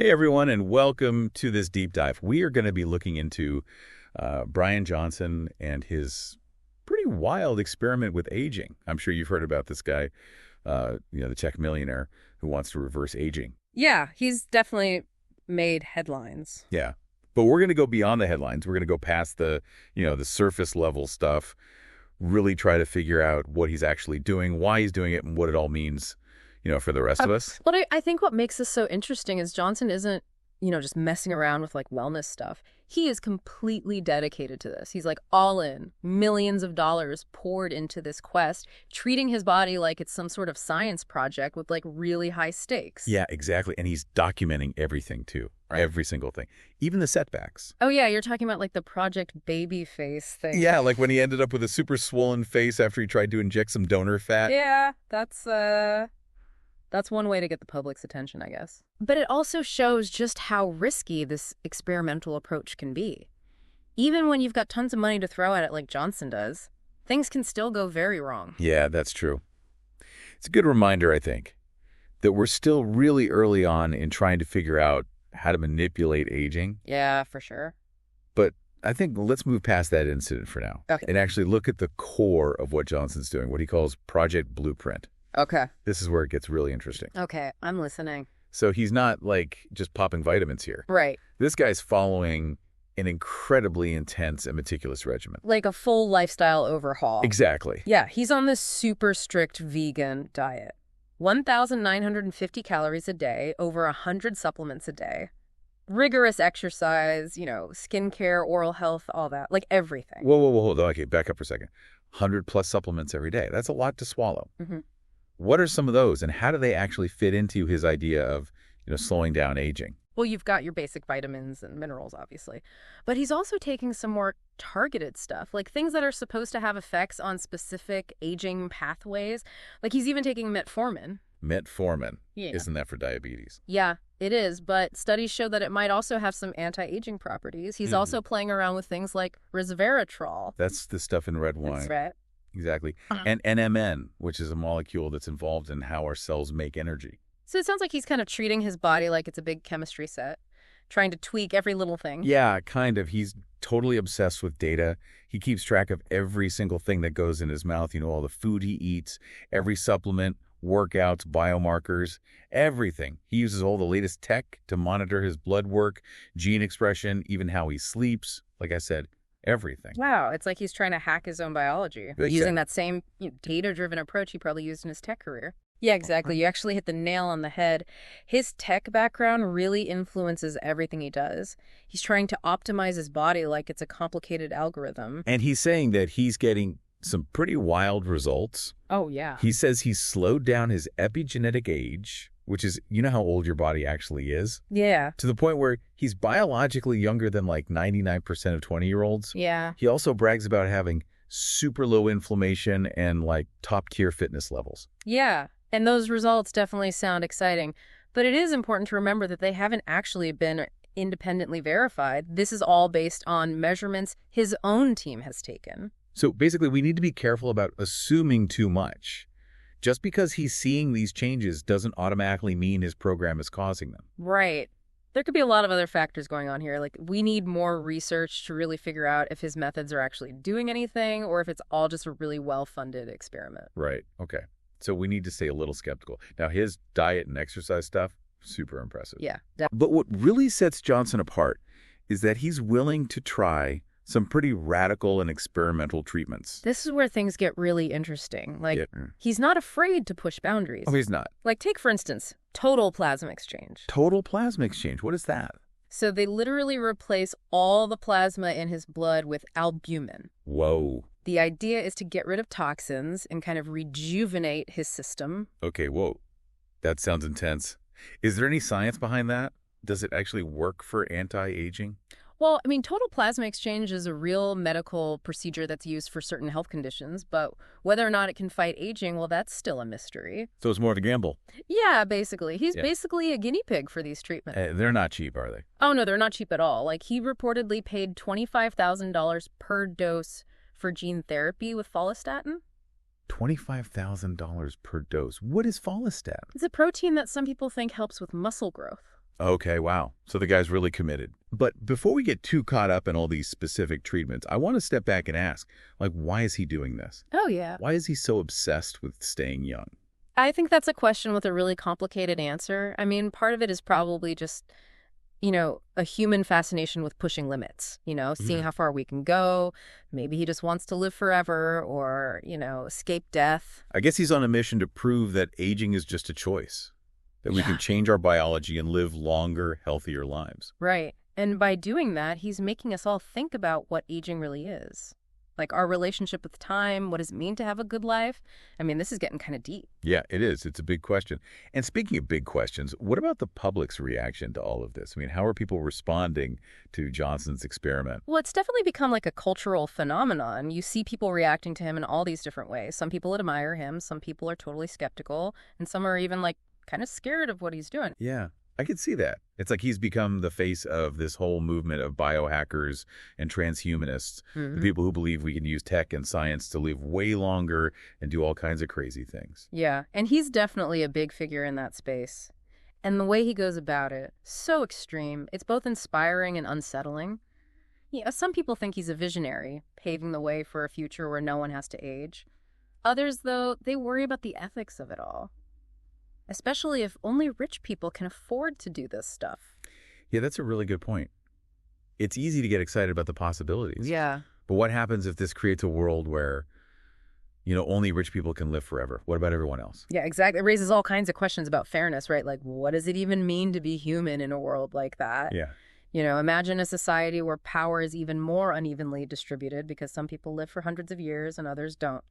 Hey everyone, and welcome to this deep dive. We are going to be looking into Bryan Johnson and his pretty wild experiment with aging. I'm sure you've heard about this guy, the Czech millionaire who wants to reverse aging. Yeah, he's definitely made headlines. Yeah, but we're going to go beyond the headlines. We're going to go past the surface level stuff, really try to figure out what he's actually doing, why he's doing it, and what it all means, for the rest of us. But I think what makes this so interesting is Johnson isn't, just messing around with like wellness stuff. He is completely dedicated to this. He's like all in, millions of dollars poured into this quest, treating his body like it's some sort of science project with like really high stakes. Yeah, exactly. And he's documenting everything too. Right. Every single thing. Even the setbacks. Oh yeah, you're talking about like the Project Baby Face thing. Yeah, like when he ended up with a super swollen face after he tried to inject some donor fat. Yeah, that's one way to get the public's attention, I guess. But it also shows just how risky this experimental approach can be. Even when you've got tons of money to throw at it like Johnson does, things can still go very wrong. Yeah, that's true. It's a good reminder, I think, that we're still really early on in trying to figure out how to manipulate aging. Yeah, for sure. But I think let's move past that incident for now. Okay. And actually look at the core of what Johnson's doing, what he calls Project Blueprint. Okay. This is where it gets really interesting. Okay, I'm listening. So he's not like just popping vitamins here. Right. This guy's following an incredibly intense and meticulous regimen. Like a full lifestyle overhaul. Exactly. Yeah, he's on this super strict vegan diet. 1,950 calories a day, over 100 supplements a day. Rigorous exercise, skincare, oral health, all that. Like everything. Whoa, hold on. Okay, back up for a second. 100 plus supplements every day. That's a lot to swallow. Mm-hmm. What are some of those, and how do they actually fit into his idea of, slowing down aging? Well, you've got your basic vitamins and minerals, obviously. But he's also taking some more targeted stuff, like things that are supposed to have effects on specific aging pathways. Like he's even taking metformin. Metformin. Yeah. Isn't that for diabetes? Yeah, it is. But studies show that it might also have some anti-aging properties. He's also playing around with things like resveratrol. That's the stuff in red wine. That's right. Exactly. And NMN, which is a molecule that's involved in how our cells make energy. So it sounds like he's kind of treating his body like it's a big chemistry set, trying to tweak every little thing. Yeah, kind of. He's totally obsessed with data. He keeps track of every single thing that goes in his mouth, all the food he eats, every supplement, workouts, biomarkers, everything. He uses all the latest tech to monitor his blood work, gene expression, even how he sleeps. Like I said, everything. Wow, it's like he's trying to hack his own biology, using that same data-driven approach he probably used in his tech career. Yeah, exactly. You actually hit the nail on the head. His tech background really influences everything he does. He's trying to optimize his body like it's a complicated algorithm. And he's saying that he's getting some pretty wild results. Oh, yeah. He says he's slowed down his epigenetic age, which is, how old your body actually is? Yeah. To the point where he's biologically younger than like 99% of 20-year-olds. Yeah. He also brags about having super low inflammation and like top-tier fitness levels. Yeah. And those results definitely sound exciting. But it is important to remember that they haven't actually been independently verified. This is all based on measurements his own team has taken. So basically, we need to be careful about assuming too much. Just because he's seeing these changes doesn't automatically mean his program is causing them. Right. There could be a lot of other factors going on here. Like, we need more research to really figure out if his methods are actually doing anything or if it's all just a really well-funded experiment. Right. Okay. So we need to stay a little skeptical. Now, his diet and exercise stuff, super impressive. Yeah. But what really sets Johnson apart is that he's willing to try some pretty radical and experimental treatments. This is where things get really interesting. He's not afraid to push boundaries. Oh, he's not. Like, take, for instance, total plasma exchange. Total plasma exchange. What is that? So they literally replace all the plasma in his blood with albumin. Whoa. The idea is to get rid of toxins and kind of rejuvenate his system. Okay, whoa. That sounds intense. Is there any science behind that? Does it actually work for anti-aging? Well, total plasma exchange is a real medical procedure that's used for certain health conditions, but whether or not it can fight aging, well, that's still a mystery. So it's more of a gamble. Yeah, basically. He's basically a guinea pig for these treatments. They're not cheap, are they? Oh, no, they're not cheap at all. Like, he reportedly paid $25,000 per dose for gene therapy with follistatin. $25,000 per dose. What is follistatin? It's a protein that some people think helps with muscle growth. Okay, wow. So the guy's really committed. But before we get too caught up in all these specific treatments, I want to step back and ask, like, why is he doing this? Oh, yeah. Why is he so obsessed with staying young? I think that's a question with a really complicated answer. I mean, part of it is probably just, a human fascination with pushing limits, seeing how far we can go. Maybe he just wants to live forever or, escape death. I guess he's on a mission to prove that aging is just a choice, that we can change our biology and live longer, healthier lives. Right. And by doing that, he's making us all think about what aging really is. Like our relationship with time, what does it mean to have a good life? I mean, this is getting kind of deep. Yeah, it is. It's a big question. And speaking of big questions, what about the public's reaction to all of this? I mean, how are people responding to Johnson's experiment? Well, it's definitely become like a cultural phenomenon. You see people reacting to him in all these different ways. Some people admire him, some people are totally skeptical, and some are even like kind of scared of what he's doing. Yeah, I could see that. It's like he's become the face of this whole movement of biohackers and transhumanists, the people who believe we can use tech and science to live way longer and do all kinds of crazy things. Yeah, and he's definitely a big figure in that space. And the way he goes about it, so extreme. It's both inspiring and unsettling. Yeah, some people think he's a visionary, paving the way for a future where no one has to age. Others, though, they worry about the ethics of it all. Especially if only rich people can afford to do this stuff. Yeah, that's a really good point. It's easy to get excited about the possibilities. Yeah. But what happens if this creates a world where, only rich people can live forever? What about everyone else? Yeah, exactly. It raises all kinds of questions about fairness, right? Like, what does it even mean to be human in a world like that? Yeah. Imagine a society where power is even more unevenly distributed because some people live for hundreds of years and others don't.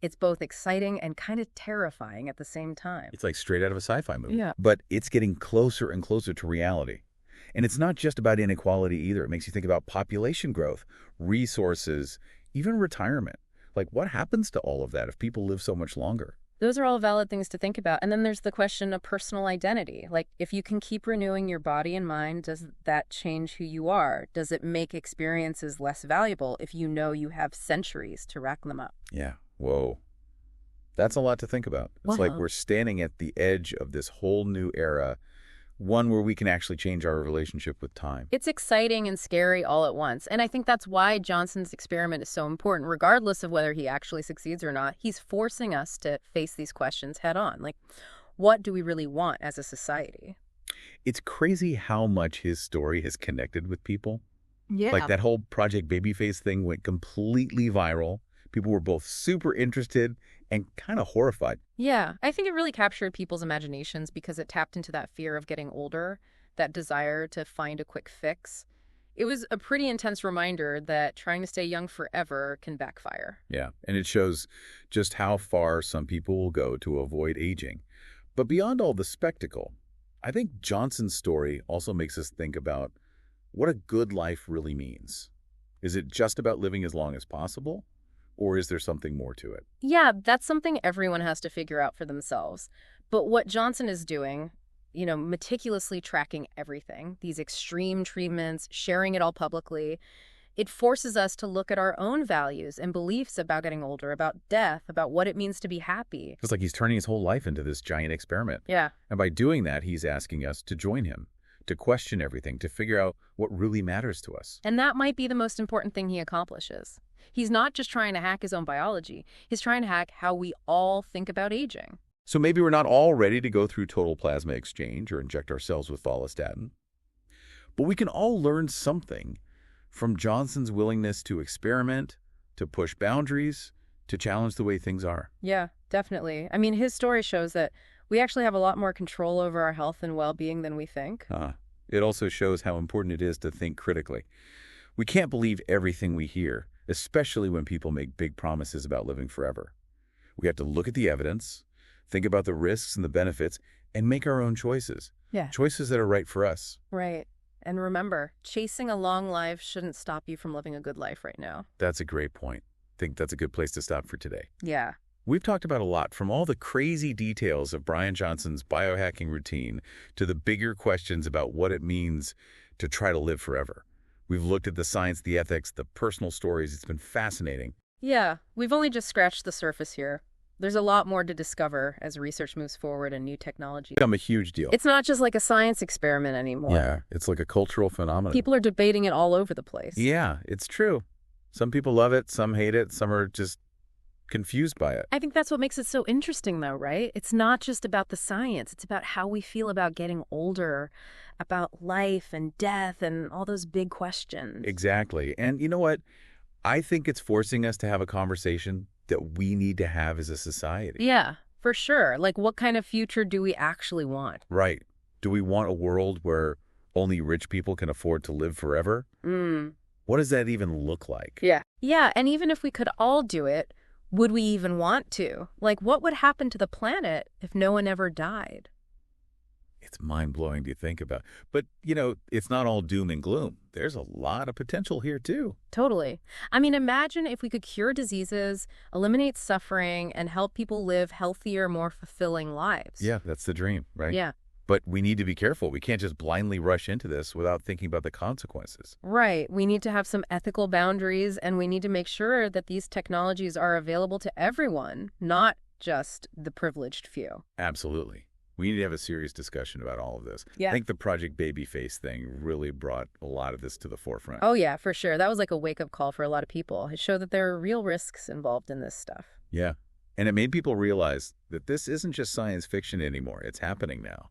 It's both exciting and kind of terrifying at the same time. It's like straight out of a sci-fi movie. Yeah. But it's getting closer and closer to reality. And it's not just about inequality either. It makes you think about population growth, resources, even retirement. Like, what happens to all of that if people live so much longer? Those are all valid things to think about. And then there's the question of personal identity. Like, if you can keep renewing your body and mind, does that change who you are? Does it make experiences less valuable if you know you have centuries to rack them up? Yeah. Whoa. That's a lot to think about. It's like we're standing at the edge of this whole new era, one where we can actually change our relationship with time. It's exciting and scary all at once. And I think that's why Johnson's experiment is so important, regardless of whether he actually succeeds or not. He's forcing us to face these questions head on. Like, what do we really want as a society? It's crazy how much his story has connected with people. Yeah. Like that whole Project Babyface thing went completely viral. People were both super interested and kind of horrified. Yeah, I think it really captured people's imaginations because it tapped into that fear of getting older, that desire to find a quick fix. It was a pretty intense reminder that trying to stay young forever can backfire. Yeah, and it shows just how far some people will go to avoid aging. But beyond all the spectacle, I think Johnson's story also makes us think about what a good life really means. Is it just about living as long as possible? Or is there something more to it? Yeah, that's something everyone has to figure out for themselves. But what Johnson is doing, meticulously tracking everything, these extreme treatments, sharing it all publicly, it forces us to look at our own values and beliefs about getting older, about death, about what it means to be happy. It's like he's turning his whole life into this giant experiment. Yeah. And by doing that, he's asking us to join him, to question everything, to figure out what really matters to us. And that might be the most important thing he accomplishes. He's not just trying to hack his own biology. He's trying to hack how we all think about aging. So maybe we're not all ready to go through total plasma exchange or inject ourselves with follistatin. But we can all learn something from Johnson's willingness to experiment, to push boundaries, to challenge the way things are. Yeah, definitely. I mean, his story shows that we actually have a lot more control over our health and well-being than we think. It also shows how important it is to think critically. We can't believe everything we hear, especially when people make big promises about living forever. We have to look at the evidence, think about the risks and the benefits, and make our own choices. Yeah. Choices that are right for us. Right. And remember, chasing a long life shouldn't stop you from living a good life right now. That's a great point. I think that's a good place to stop for today. Yeah. We've talked about a lot, from all the crazy details of Bryan Johnson's biohacking routine to the bigger questions about what it means to try to live forever. We've looked at the science, the ethics, the personal stories. It's been fascinating. Yeah, we've only just scratched the surface here. There's a lot more to discover as research moves forward and new technologies. Become a huge deal. It's not just like a science experiment anymore. Yeah, it's like a cultural phenomenon. People are debating it all over the place. Yeah, it's true. Some people love it, some hate it, some are just confused by it. I think that's what makes it so interesting, though, right? It's not just about the science. It's about how we feel about getting older, about life and death and all those big questions. Exactly. And you know what? I think it's forcing us to have a conversation that we need to have as a society. Yeah, for sure. Like, what kind of future do we actually want? Right. Do we want a world where only rich people can afford to live forever? What does that even look like? Yeah. Yeah, and even if we could all do it, would we even want to? Like, what would happen to the planet if no one ever died? It's mind-blowing to think about. But, it's not all doom and gloom. There's a lot of potential here, too. Totally. I mean, imagine if we could cure diseases, eliminate suffering, and help people live healthier, more fulfilling lives. Yeah, that's the dream, right? Yeah. But we need to be careful. We can't just blindly rush into this without thinking about the consequences. Right. We need to have some ethical boundaries, and we need to make sure that these technologies are available to everyone, not just the privileged few. Absolutely. We need to have a serious discussion about all of this. Yeah. I think the Project Babyface thing really brought a lot of this to the forefront. Oh, yeah, for sure. That was like a wake-up call for a lot of people. It showed that there are real risks involved in this stuff. Yeah. And it made people realize that this isn't just science fiction anymore. It's happening now.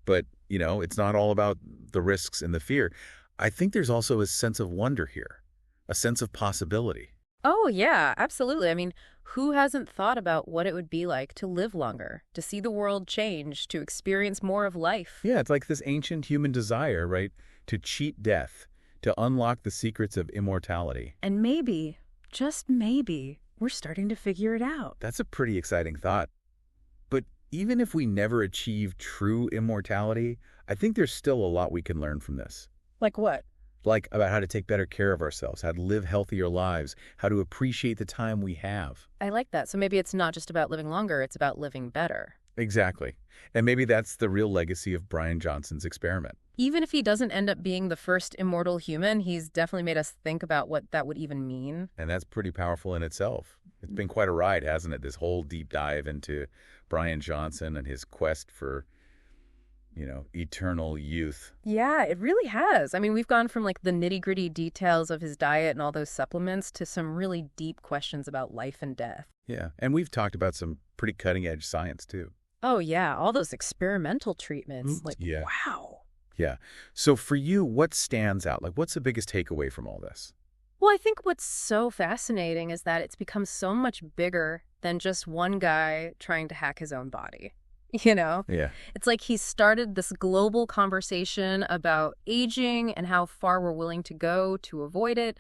But, it's not all about the risks and the fear. I think there's also a sense of wonder here, a sense of possibility. Oh, yeah, absolutely. I mean, who hasn't thought about what it would be like to live longer, to see the world change, to experience more of life? Yeah, it's like this ancient human desire, right, to cheat death, to unlock the secrets of immortality. And maybe, just maybe, we're starting to figure it out. That's a pretty exciting thought. But even if we never achieve true immortality, I think there's still a lot we can learn from this. Like what? Like about how to take better care of ourselves, how to live healthier lives, how to appreciate the time we have. I like that. So maybe it's not just about living longer, it's about living better. Exactly. And maybe that's the real legacy of Bryan Johnson's experiment. Even if he doesn't end up being the first immortal human, he's definitely made us think about what that would even mean. And that's pretty powerful in itself. It's been quite a ride, hasn't it? This whole deep dive into Bryan Johnson and his quest for, eternal youth. Yeah, it really has. I mean, we've gone from like the nitty-gritty details of his diet and all those supplements to some really deep questions about life and death. Yeah, and we've talked about some pretty cutting-edge science, too. Oh, yeah, all those experimental treatments. Yeah. Wow. Yeah. So for you, what stands out? Like, what's the biggest takeaway from all this? Well, I think what's so fascinating is that it's become so much bigger than just one guy trying to hack his own body. Yeah. It's like he started this global conversation about aging and how far we're willing to go to avoid it.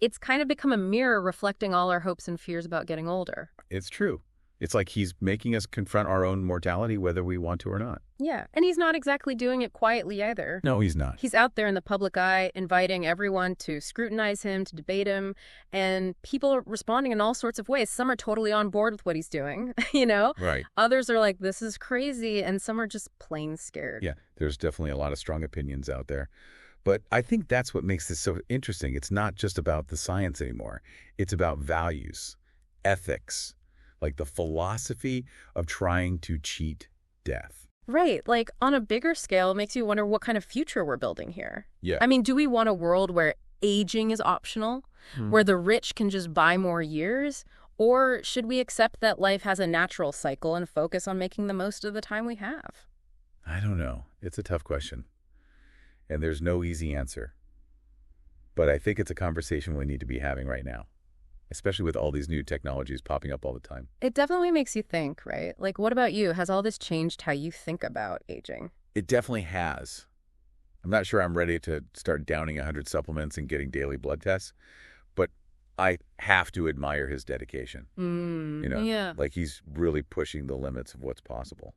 It's kind of become a mirror reflecting all our hopes and fears about getting older. It's true. It's like he's making us confront our own mortality, whether we want to or not. Yeah, and he's not exactly doing it quietly either. No, he's not. He's out there in the public eye, inviting everyone to scrutinize him, to debate him, and people are responding in all sorts of ways. Some are totally on board with what he's doing, Right. Others are like, this is crazy, and some are just plain scared. Yeah, there's definitely a lot of strong opinions out there. But I think that's what makes this so interesting. It's not just about the science anymore. It's about values, ethics, like the philosophy of trying to cheat death. Right. Like, on a bigger scale, it makes you wonder what kind of future we're building here. Yeah. I mean, do we want a world where aging is optional, where the rich can just buy more years? Or should we accept that life has a natural cycle and focus on making the most of the time we have? I don't know. It's a tough question. And there's no easy answer. But I think it's a conversation we need to be having right now, especially with all these new technologies popping up all the time. It definitely makes you think, right? Like, what about you? Has all this changed how you think about aging? It definitely has. I'm not sure I'm ready to start downing 100 supplements and getting daily blood tests, but I have to admire his dedication. Yeah. Like he's really pushing the limits of what's possible.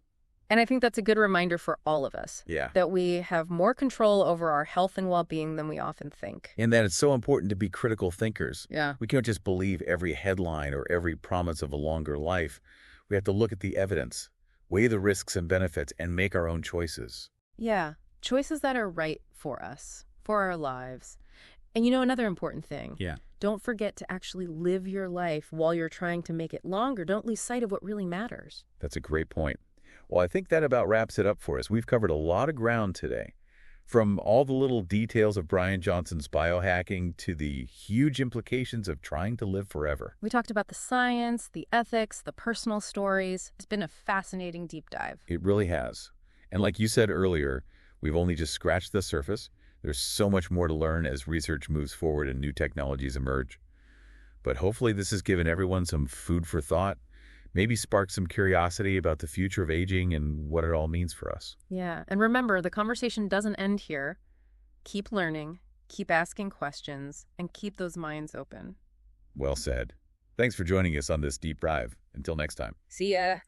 And I think that's a good reminder for all of us. Yeah. That we have more control over our health and well-being than we often think. And that it's so important to be critical thinkers. Yeah. We can't just believe every headline or every promise of a longer life. We have to look at the evidence, weigh the risks and benefits, and make our own choices. Yeah. Choices that are right for us, for our lives. And another important thing. Yeah. Don't forget to actually live your life while you're trying to make it longer. Don't lose sight of what really matters. That's a great point. Well, I think that about wraps it up for us. We've covered a lot of ground today. From all the little details of Bryan Johnson's biohacking to the huge implications of trying to live forever. We talked about the science, the ethics, the personal stories. It's been a fascinating deep dive. It really has. And like you said earlier, we've only just scratched the surface. There's so much more to learn as research moves forward and new technologies emerge. But hopefully this has given everyone some food for thought, maybe sparked some curiosity about the future of aging and what it all means for us. Yeah, and remember, the conversation doesn't end here. Keep learning, keep asking questions, and keep those minds open. Well said. Thanks for joining us on this deep dive. Until next time. See ya.